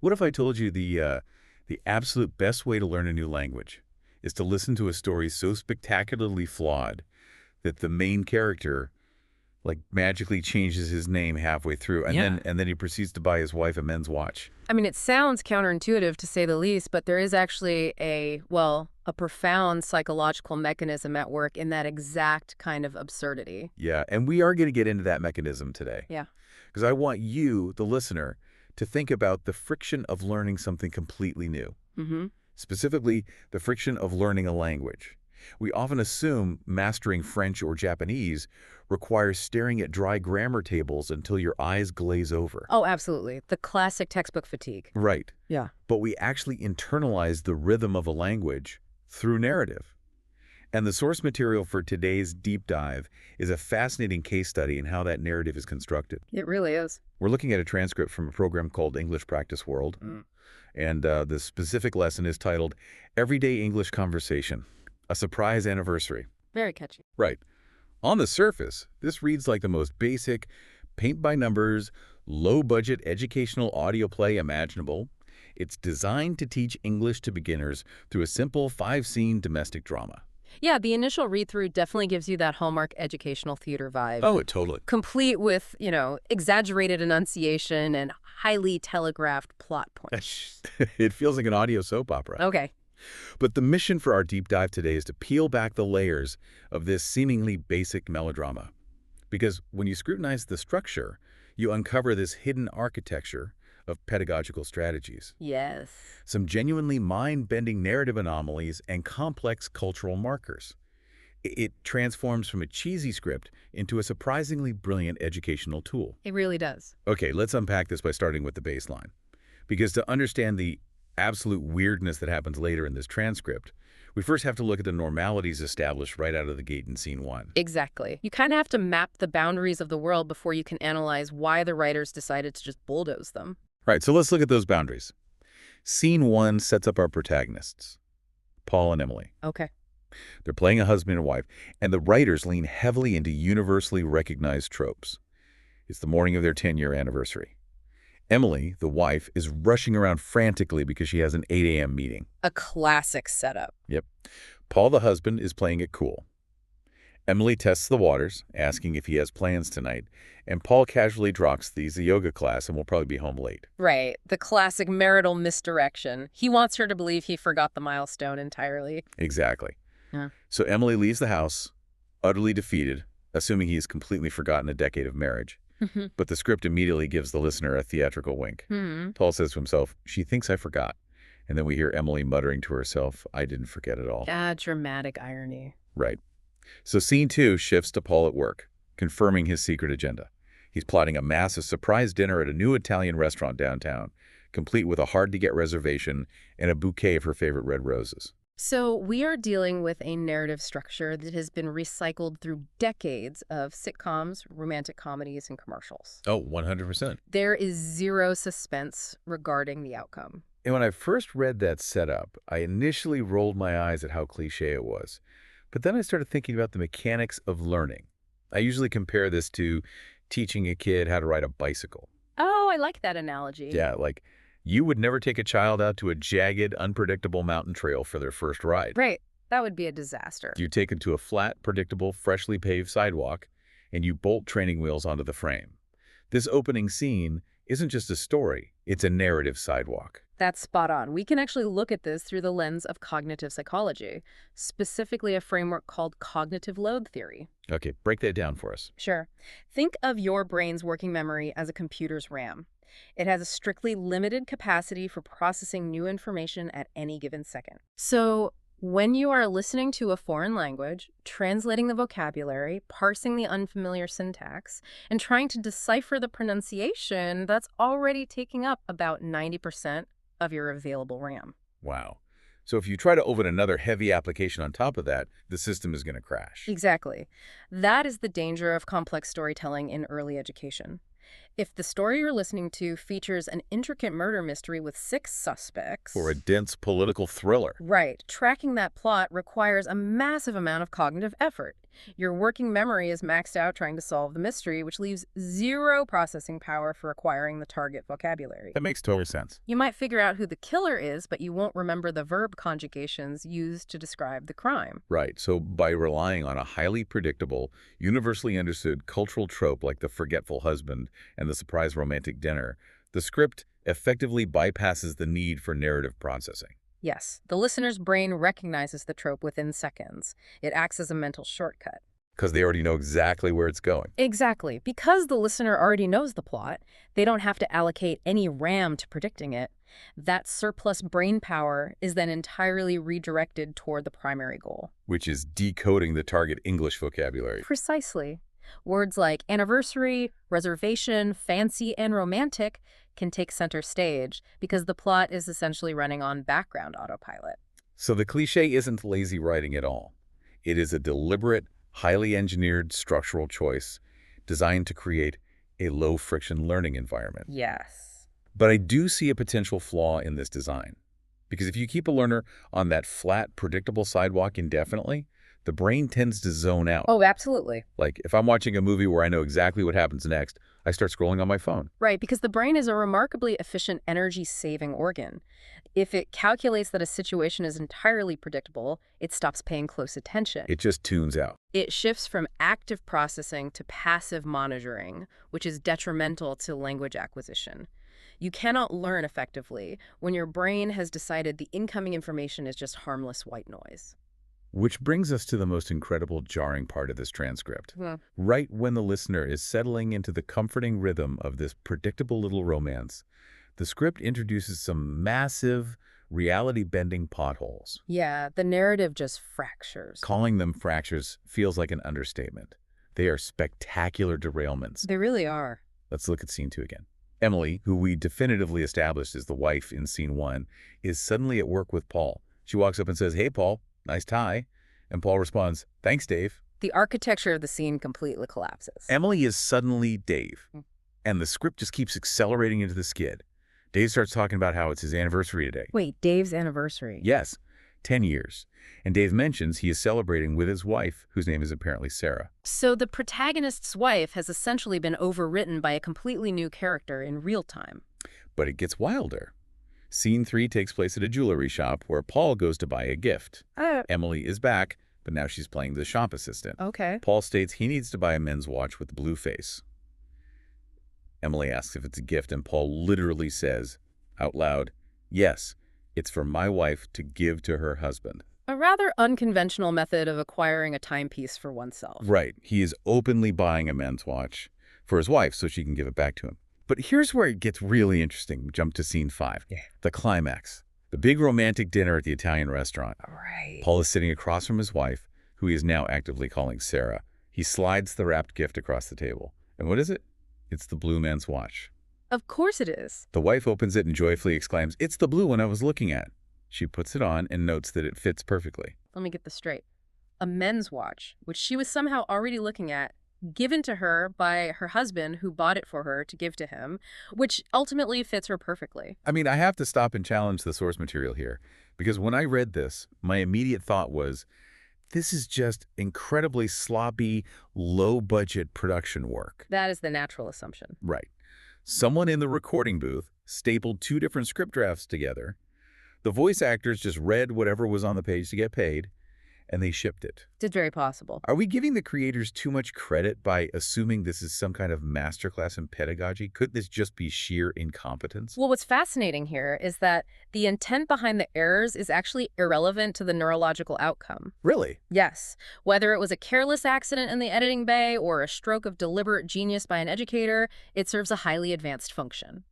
What if I told you the absolute best way to learn a new language is to listen to a story so spectacularly flawed that the main character like magically changes his name halfway through, and Yeah. then he proceeds to buy his wife a men's watch. I mean, it sounds counterintuitive to say the least, but there is actually a profound psychological mechanism at work in that exact kind of absurdity. Yeah, and we are going to get into that mechanism today. Yeah. Because I want you, the listener, to think about the friction of learning something completely new. Mm-hmm. Specifically, the friction of learning a language. We often assume mastering French or Japanese requires staring at dry grammar tables until your eyes glaze over. Oh, absolutely. The classic textbook fatigue. Right. Yeah. But we actually internalize the rhythm of a language through narrative. And the source material for today's deep dive is a fascinating case study in how that narrative is constructed. It really is. We're looking at a transcript from a program called English Practice World, and the specific lesson is titled Everyday English Conversation, a Surprise Anniversary. Very catchy. Right. On the surface, this reads like the most basic, paint-by-numbers, low-budget educational audio play imaginable. It's designed to teach English to beginners through a simple 5-scene domestic drama. Yeah, the initial read-through definitely gives you that Hallmark educational theater vibe. Oh, totally. Complete with, exaggerated enunciation and highly telegraphed plot points. It feels like an audio soap opera. Okay. But the mission for our deep dive today is to peel back the layers of this seemingly basic melodrama. Because when you scrutinize the structure, you uncover this hidden architecture of pedagogical strategies. Yes. Some genuinely mind-bending narrative anomalies and complex cultural markers. It transforms from a cheesy script into a surprisingly brilliant educational tool. It really does. Okay, let's unpack this by starting with the baseline. Because to understand the absolute weirdness that happens later in this transcript, we first have to look at the normalities established right out of the gate in Scene 1. Exactly. You kind of have to map the boundaries of the world before you can analyze why the writers decided to just bulldoze them. Right, so let's look at those boundaries. Scene 1 sets up our protagonists, Paul and Emily. Okay. They're playing a husband and wife, and the writers lean heavily into universally recognized tropes. It's the morning of their 10-year anniversary. Emily, the wife, is rushing around frantically because she has an 8 a.m. meeting. A classic setup. Yep. Paul, the husband, is playing it cool. Emily tests the waters, asking if he has plans tonight, and Paul casually drops he's a yoga class and will probably be home late. Right. The classic marital misdirection. He wants her to believe he forgot the milestone entirely. Exactly. Yeah. So Emily leaves the house, utterly defeated, assuming he has completely forgotten a decade of marriage. But the script immediately gives the listener a theatrical wink. Paul says to himself, "She thinks I forgot." And then we hear Emily muttering to herself, "I didn't forget at all." Ah, dramatic irony. Right. So Scene 2 shifts to Paul at work, confirming his secret agenda. He's plotting a massive surprise dinner at a new Italian restaurant downtown, complete with a hard-to-get reservation and a bouquet of her favorite red roses. So we are dealing with a narrative structure that has been recycled through decades of sitcoms, romantic comedies, and commercials. Oh, 100%. There is zero suspense regarding the outcome. And when I first read that setup, I initially rolled my eyes at how cliche it was. But then I started thinking about the mechanics of learning. I usually compare this to teaching a kid how to ride a bicycle. Oh, I like that analogy. Yeah, like you would never take a child out to a jagged, unpredictable mountain trail for their first ride. Right. That would be a disaster. You take them to a flat, predictable, freshly paved sidewalk, and you bolt training wheels onto the frame. This opening scene isn't just a story, it's a narrative sidewalk. That's spot on. We can actually look at this through the lens of cognitive psychology, specifically a framework called cognitive load theory. Okay, break that down for us. Sure. Think of your brain's working memory as a computer's RAM. It has a strictly limited capacity for processing new information at any given second. So when you are listening to a foreign language, translating the vocabulary, parsing the unfamiliar syntax, and trying to decipher the pronunciation, that's already taking up about 90% of your available RAM. Wow. So if you try to open another heavy application on top of that, the system is going to crash. Exactly. That is the danger of complex storytelling in early education. If the story you're listening to features an intricate murder mystery with 6 suspects... Or a dense political thriller. Right. Tracking that plot requires a massive amount of cognitive effort. Your working memory is maxed out trying to solve the mystery, which leaves zero processing power for acquiring the target vocabulary. That makes total sense. You might figure out who the killer is, but you won't remember the verb conjugations used to describe the crime. Right. So by relying on a highly predictable, universally understood cultural trope like the forgetful husband and the surprise romantic dinner, the script effectively bypasses the need for narrative processing. Yes, the listener's brain recognizes the trope within seconds. It acts as a mental shortcut. Because they already know exactly where it's going. Exactly. Because the listener already knows the plot, they don't have to allocate any RAM to predicting it. That surplus brain power is then entirely redirected toward the primary goal. Which is decoding the target English vocabulary. Precisely. Words like anniversary, reservation, fancy, and romantic can take center stage because the plot is essentially running on background autopilot. So the cliché isn't lazy writing at all. It is a deliberate, highly engineered structural choice designed to create a low-friction learning environment. Yes. But I do see a potential flaw in this design. Because if you keep a learner on that flat, predictable sidewalk indefinitely, the brain tends to zone out. Oh, absolutely. Like, if I'm watching a movie where I know exactly what happens next, I start scrolling on my phone. Right, because the brain is a remarkably efficient energy-saving organ. If it calculates that a situation is entirely predictable, it stops paying close attention. It just tunes out. It shifts from active processing to passive monitoring, which is detrimental to language acquisition. You cannot learn effectively when your brain has decided the incoming information is just harmless white noise. Which brings us to the most incredible, jarring part of this transcript. Yeah. Right when the listener is settling into the comforting rhythm of this predictable little romance, the script introduces some massive, reality-bending potholes. Yeah, the narrative just fractures. Calling them fractures feels like an understatement. They are spectacular derailments. They really are. Let's look at scene 2 again. Emily, who we definitively established as the wife in scene 1, is suddenly at work with Paul. She walks up and says, "Hey, Paul. Nice tie." And Paul responds, "Thanks, Dave." The architecture of the scene completely collapses. Emily is suddenly Dave, and the script just keeps accelerating into the skid. Dave starts talking about how it's his anniversary today. Wait, Dave's anniversary? Yes, 10 years. And Dave mentions he is celebrating with his wife, whose name is apparently Sarah. So the protagonist's wife has essentially been overwritten by a completely new character in real time. But it gets wilder. Scene 3 takes place at a jewelry shop where Paul goes to buy a gift. Emily is back, but now she's playing the shop assistant. Okay. Paul states he needs to buy a men's watch with the blue face. Emily asks if it's a gift, and Paul literally says, out loud, "Yes, it's for my wife to give to her husband." A rather unconventional method of acquiring a timepiece for oneself. Right. He is openly buying a men's watch for his wife so she can give it back to him. But here's where it gets really interesting. We jump to scene 5. Yeah. The climax. The big romantic dinner at the Italian restaurant. Right. Paul is sitting across from his wife, who he is now actively calling Sarah. He slides the wrapped gift across the table. And what is it? It's the blue men's watch. Of course it is. The wife opens it and joyfully exclaims, "It's the blue one I was looking at." She puts it on and notes that it fits perfectly. Let me get this straight. A men's watch, which she was somehow already looking at, given to her by her husband who bought it for her to give to him, which ultimately fits her perfectly. I mean, I have to stop and challenge the source material here, because when I read this, my immediate thought was, this is just incredibly sloppy, low-budget production work. That is the natural assumption. Right. Someone in the recording booth stapled 2 different script drafts together. The voice actors just read whatever was on the page to get paid, and they shipped it. It's very possible. Are we giving the creators too much credit by assuming this is some kind of masterclass in pedagogy? Could this just be sheer incompetence? Well, what's fascinating here is that the intent behind the errors is actually irrelevant to the neurological outcome. Really? Yes. Whether it was a careless accident in the editing bay or a stroke of deliberate genius by an educator, it serves a highly advanced function.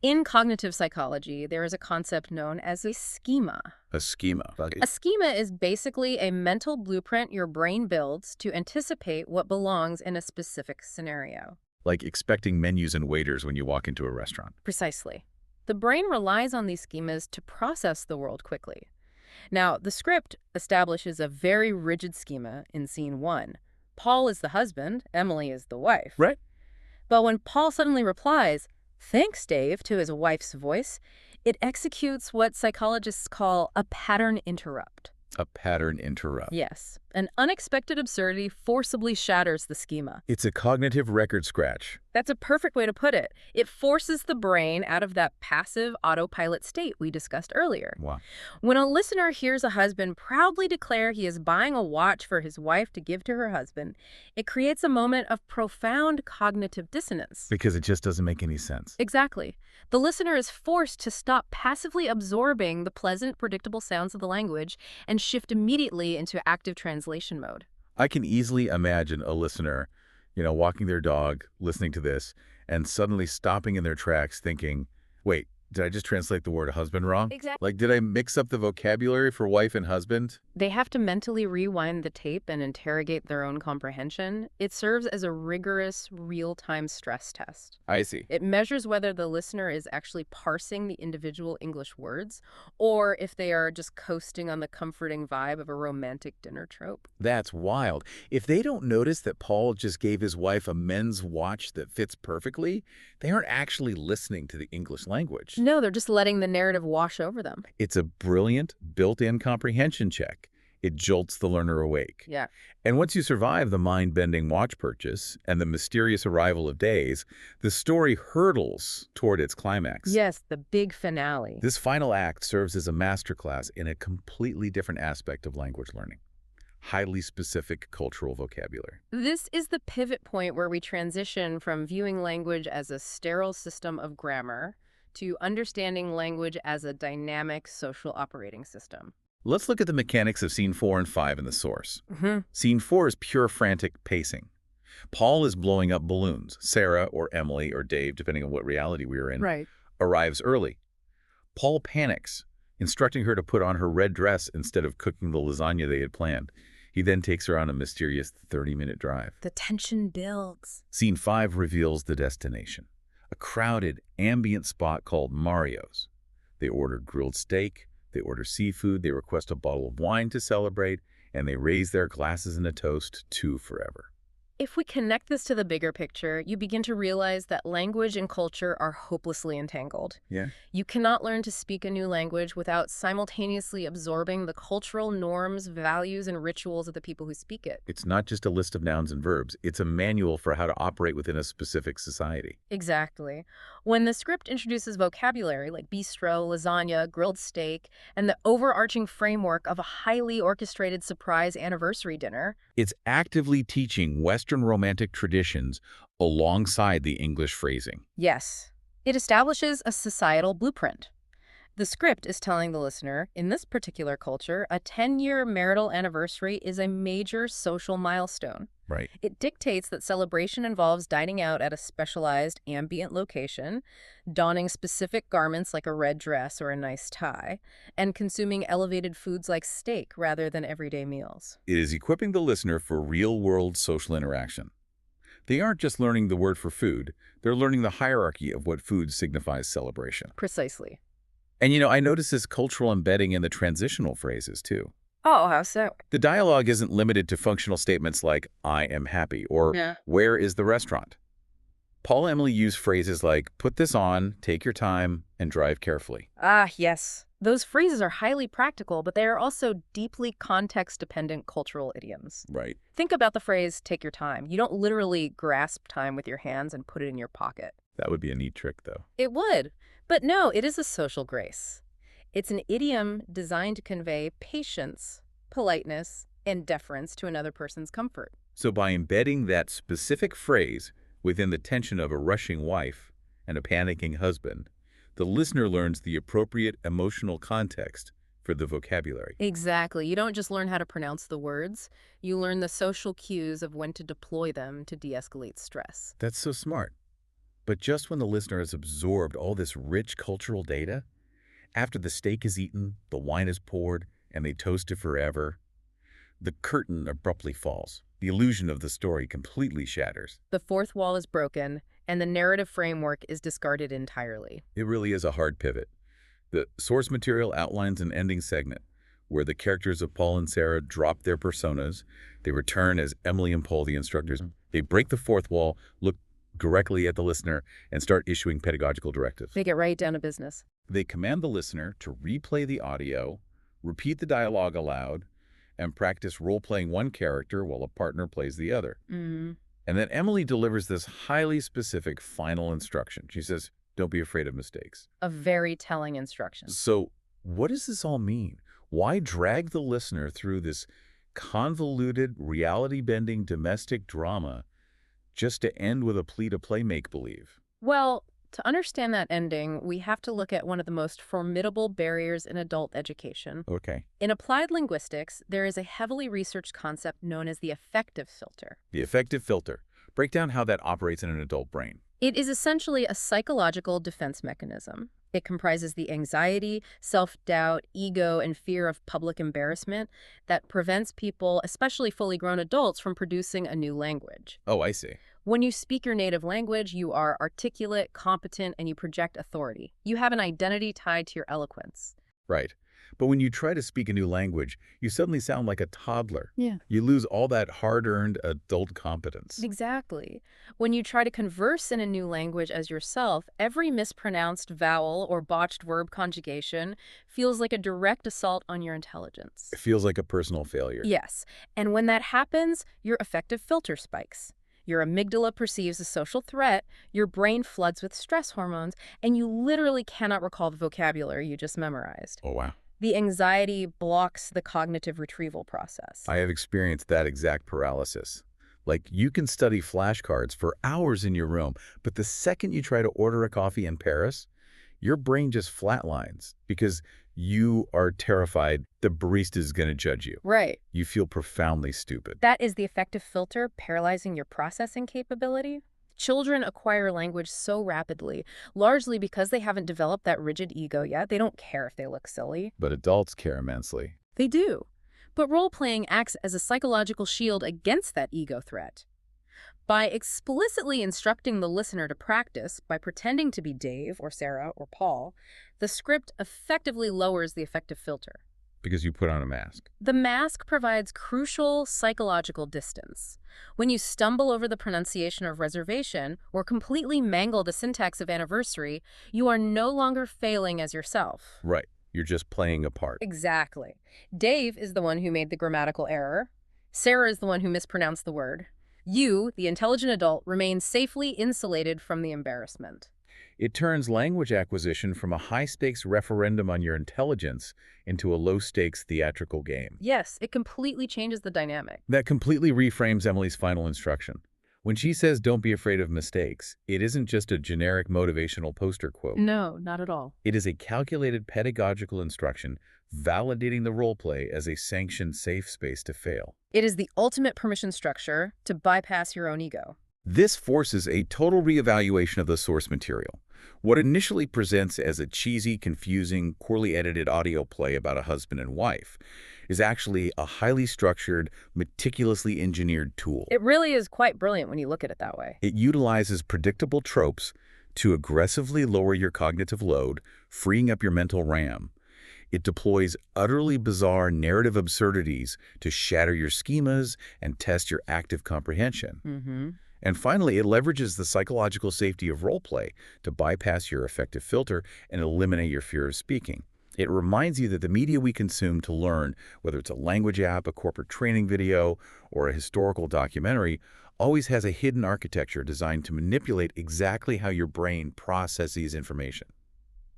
In cognitive psychology, there is a concept known as a schema. A schema. A schema is basically a mental blueprint your brain builds to anticipate what belongs in a specific scenario. Like expecting menus and waiters when you walk into a restaurant. Precisely. The brain relies on these schemas to process the world quickly. Now, the script establishes a very rigid schema in scene 1. Paul is the husband, Emily is the wife. Right. But when Paul suddenly replies, "Thanks, Dave," to his wife's voice, it executes what psychologists call a pattern interrupt. A pattern interrupt. Yes, an unexpected absurdity forcibly shatters the schema. It's a cognitive record scratch. That's a perfect way to put it. It forces the brain out of that passive autopilot state we discussed earlier. Wow. When a listener hears a husband proudly declare he is buying a watch for his wife to give to her husband, it creates a moment of profound cognitive dissonance. Because it just doesn't make any sense. Exactly. The listener is forced to stop passively absorbing the pleasant, predictable sounds of the language and shift immediately into active translation mode. I can easily imagine a listener, walking their dog, listening to this, and suddenly stopping in their tracks thinking, wait, did I just translate the word husband wrong? Exactly. Like, did I mix up the vocabulary for wife and husband? They have to mentally rewind the tape and interrogate their own comprehension. It serves as a rigorous, real-time stress test. I see. It measures whether the listener is actually parsing the individual English words or if they are just coasting on the comforting vibe of a romantic dinner trope. That's wild. If they don't notice that Paul just gave his wife a men's watch that fits perfectly, they aren't actually listening to the English language. No, they're just letting the narrative wash over them. It's a brilliant, built-in comprehension check. It jolts the learner awake. Yeah. And once you survive the mind-bending watch purchase and the mysterious arrival of Days, the story hurtles toward its climax. Yes, the big finale. This final act serves as a masterclass in a completely different aspect of language learning. Highly specific cultural vocabulary. This is the pivot point where we transition from viewing language as a sterile system of grammar to understanding language as a dynamic social operating system. Let's look at the mechanics of Scene 4 and 5 in the source. Scene 4 is pure frantic pacing. Paul is blowing up balloons. Sarah, or Emily, or Dave, depending on what reality we are in, arrives early. Paul panics, instructing her to put on her red dress instead of cooking the lasagna they had planned. He then takes her on a mysterious 30-minute drive. The tension builds. Scene 5 reveals the destination. A crowded, ambient spot called Mario's. They order grilled steak, they order seafood, they request a bottle of wine to celebrate, and they raise their glasses in a toast to forever. If we connect this to the bigger picture, you begin to realize that language and culture are hopelessly entangled. Yeah. You cannot learn to speak a new language without simultaneously absorbing the cultural norms, values, and rituals of the people who speak it. It's not just a list of nouns and verbs. It's a manual for how to operate within a specific society. Exactly. When the script introduces vocabulary like bistro, lasagna, grilled steak, and the overarching framework of a highly orchestrated surprise anniversary dinner, it's actively teaching Western Romantic traditions alongside the English phrasing. yes, it establishes a societal blueprint. The script is telling the listener, in this particular culture, a 10-year marital anniversary is a major social milestone. Right. It dictates that celebration involves dining out at a specialized ambient location, donning specific garments like a red dress or a nice tie, and consuming elevated foods like steak rather than everyday meals. It is equipping the listener for real-world social interaction. They aren't just learning the word for food, they're learning the hierarchy of what food signifies celebration. Precisely. And I notice this cultural embedding in the transitional phrases, too. Oh, how so? The dialogue isn't limited to functional statements like, I am happy, or where is the restaurant? Paul and Emily use phrases like, put this on, take your time, and drive carefully. Ah, yes. Those phrases are highly practical, but they are also deeply context-dependent cultural idioms. Right. Think about the phrase, take your time. You don't literally grasp time with your hands and put it in your pocket. That would be a neat trick, though. It would. But no, it is a social grace. It's an idiom designed to convey patience, politeness, and deference to another person's comfort. So by embedding that specific phrase within the tension of a rushing wife and a panicking husband, the listener learns the appropriate emotional context for the vocabulary. Exactly. You don't just learn how to pronounce the words. You learn the social cues of when to deploy them to de-escalate stress. That's so smart. But just when the listener has absorbed all this rich cultural data, after the steak is eaten, the wine is poured, and they toast it forever, the curtain abruptly falls. The illusion of the story completely shatters. The fourth wall is broken, and the narrative framework is discarded entirely. It really is a hard pivot. The source material outlines an ending segment where the characters of Paul and Sarah drop their personas. They return as Emily and Paul, the instructors. They break the fourth wall, look directly at the listener and start issuing pedagogical directives. They get right down to business. They command the listener to replay the audio, repeat the dialogue aloud, and practice role-playing one character while a partner plays the other. And then Emily delivers this highly specific final instruction. She says, don't be afraid of mistakes. A very telling instruction. So what does this all mean? Why drag the listener through this convoluted, reality-bending domestic drama just to end with a plea to play make-believe? Well, to understand that ending, we have to look at one of the most formidable barriers in adult education. Okay. In applied linguistics, there is a heavily researched concept known as the affective filter. The affective filter. Break down how that operates in an adult brain. It is essentially a psychological defense mechanism. It comprises the anxiety, self-doubt, ego, and fear of public embarrassment that prevents people, especially fully grown adults, from producing a new language. Oh, I see. When you speak your native language, you are articulate, competent, and you project authority. You have an identity tied to your eloquence. Right. But when you try to speak a new language, you suddenly sound like a toddler. Yeah. You lose all that hard-earned adult competence. Exactly. When you try to converse in a new language as yourself, every mispronounced vowel or botched verb conjugation feels like a direct assault on your intelligence. It feels like a personal failure. Yes. And when that happens, your affective filter spikes. Your amygdala perceives a social threat, your brain floods with stress hormones, and you literally cannot recall the vocabulary you just memorized. Oh, wow. The anxiety blocks the cognitive retrieval process. I have experienced that exact paralysis. Like, you can study flashcards for hours in your room, but the second you try to order a coffee in Paris, your brain just flatlines because you are terrified the barista is going to judge you. Right. You feel profoundly stupid. That is the affective filter paralyzing your processing capability. Children acquire language so rapidly, largely because they haven't developed that rigid ego yet. They don't care if they look silly. But adults care immensely. They do. But role-playing acts as a psychological shield against that ego threat. By explicitly instructing the listener to practice, by pretending to be Dave or Sarah or Paul, the script effectively lowers the affective filter. Because you put on a mask. The mask provides crucial psychological distance. When you stumble over the pronunciation of reservation or completely mangle the syntax of anniversary, you are no longer failing as yourself. Right. You're just playing a part. Exactly. Dave is the one who made the grammatical error. Sarah is the one who mispronounced the word. You, the intelligent adult, remain safely insulated from the embarrassment. It turns language acquisition from a high-stakes referendum on your intelligence into a low-stakes theatrical game. Yes, it completely changes the dynamic. That completely reframes Emily's final instruction. When she says, don't be afraid of mistakes, it isn't just a generic motivational poster quote. No, not at all. It is a calculated pedagogical instruction validating the role play as a sanctioned safe space to fail. It is the ultimate permission structure to bypass your own ego. This forces a total reevaluation of the source material. What initially presents as a cheesy, confusing, poorly edited audio play about a husband and wife is actually a highly structured, meticulously engineered tool. It really is quite brilliant when you look at it that way. It utilizes predictable tropes to aggressively lower your cognitive load, freeing up your mental RAM. It deploys utterly bizarre narrative absurdities to shatter your schemas and test your active comprehension. And finally, it leverages the psychological safety of role play to bypass your affective filter and eliminate your fear of speaking. It reminds you that the media we consume to learn, whether it's a language app, a corporate training video, or a historical documentary, always has a hidden architecture designed to manipulate exactly how your brain processes information.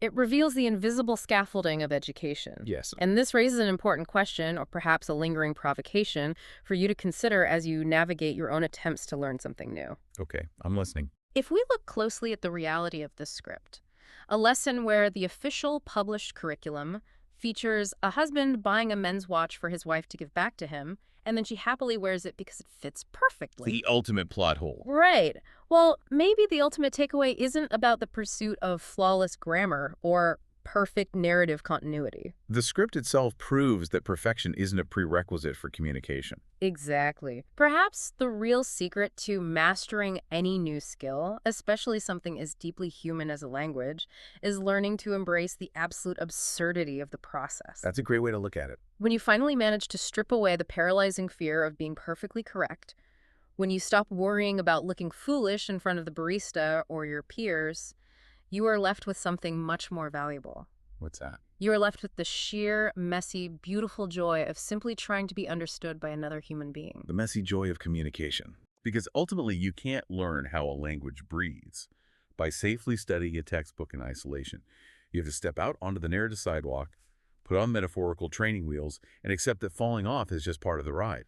It reveals the invisible scaffolding of education. Yes. And this raises an important question, or perhaps a lingering provocation, for you to consider as you navigate your own attempts to learn something new. Okay, I'm listening. If we look closely at the reality of this script, a lesson where the official published curriculum features a husband buying a men's watch for his wife to give back to him, and then she happily wears it because it fits perfectly. The ultimate plot hole. Right. Well, maybe the ultimate takeaway isn't about the pursuit of flawless grammar or perfect narrative continuity. The script itself proves that perfection isn't a prerequisite for communication. Exactly. Perhaps the real secret to mastering any new skill, especially something as deeply human as a language, is learning to embrace the absolute absurdity of the process. That's a great way to look at it. When you finally manage to strip away the paralyzing fear of being perfectly correct, When you stop worrying about looking foolish in front of the barista or your peers, you are left with something much more valuable. What's that? You are left with the sheer, messy, beautiful joy of simply trying to be understood by another human being. The messy joy of communication. Because ultimately, you can't learn how a language breathes by safely studying a textbook in isolation. You have to step out onto the narrative sidewalk, put on metaphorical training wheels, and accept that falling off is just part of the ride.